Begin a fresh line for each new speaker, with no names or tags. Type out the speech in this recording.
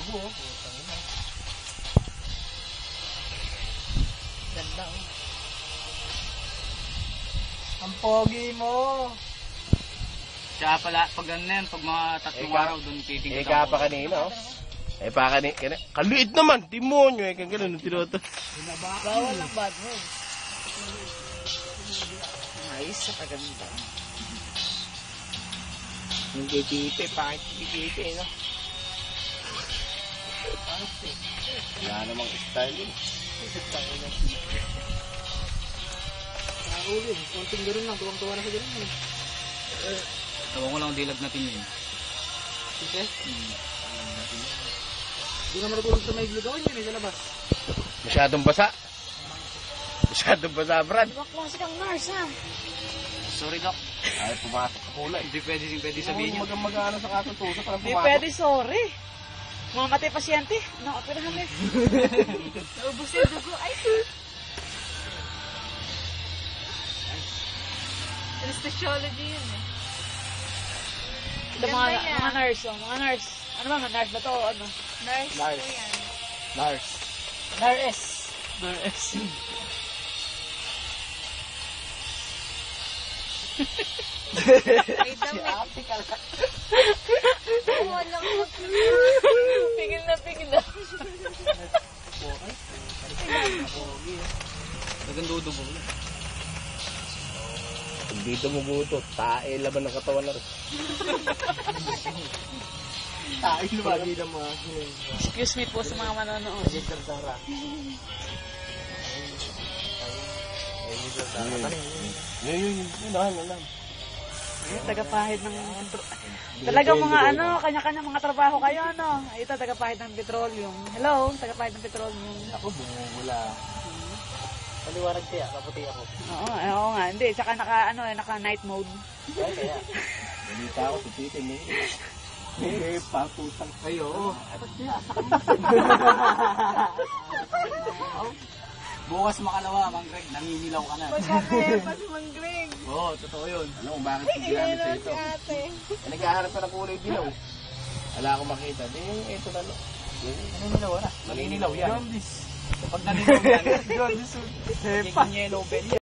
tubo. Ganda. Ang pogi mo.
Tsaka pala, pag ganyan, pag mga 3 araw doon titigil
ka pa kanina, oh. Pa kanina. Kaliit naman, timonyo, kang ganun, tinuto.
Bawal ang bad mood. Ayos sa kaganda.
Yung kikipi, pangit kikipi, no? Wala namang style yun.
Nakakuli, konting gano'n lang, tuwang-tuwa na sa gano'n.
Tawang ko lang dilag natin yun.
Sige? Hindi naman natulog sa may gawin yun, sa labas.
Masyadong basa. Masyadong basa, Brad.
Ibang klase kang nurse, ha?
Sorry, Doc.
Ay, pumasok sa kulay.
Hindi pwede sabihin yun.
Mag-ano sa katutusok, parang
Hindi
pumasok.
pwede, sorry. Mamatay pasyente. Nakapirahan eh. Naubos yung dugo. Ay, anesthesiology yun eh. Ito mga nurse, oh. Mga nurse. Ano ba, mga nurse ba to? Ano?
Nurse.
Lars.
Nurse.
Nurse.
Ay, damit. Wala ko.
Pigil na, pigil na.
Nagandudugo mo.
Pag dito mo buto, tae laban ng katawan na rin.
Tayo lumagi ng mga
Excuse me po sa mga manonood.
Yun.
Tagapahid ng... Talagang mga ano, kanya-kanya mga trabaho kayo, ano? Ito, tagapahid ng petroleum. Hello, tagapahid ng petroleum.
Ako, bumula. Paliwanag kaya, kaputi ako.
Oo nga, hindi. Tsaka naka night mode.
Kaya.
Balita ako sa titin mo. Patutang.
Ay, oo. Bukas makalawa, Mang Greg, nangingilaw ka na.
Magkakaya pa si Mang Greg.
Oo, totoo yun.
Alam mo bakit ginamit sa ito? Nagkaharap ka ng kulay dilaw. Wala akong makita. Ito na.
Naninilaw na.
Maninilaw yan.
Jaundice. Kapag naninilaw yan, jaundice.
Kikong yellow bell yan.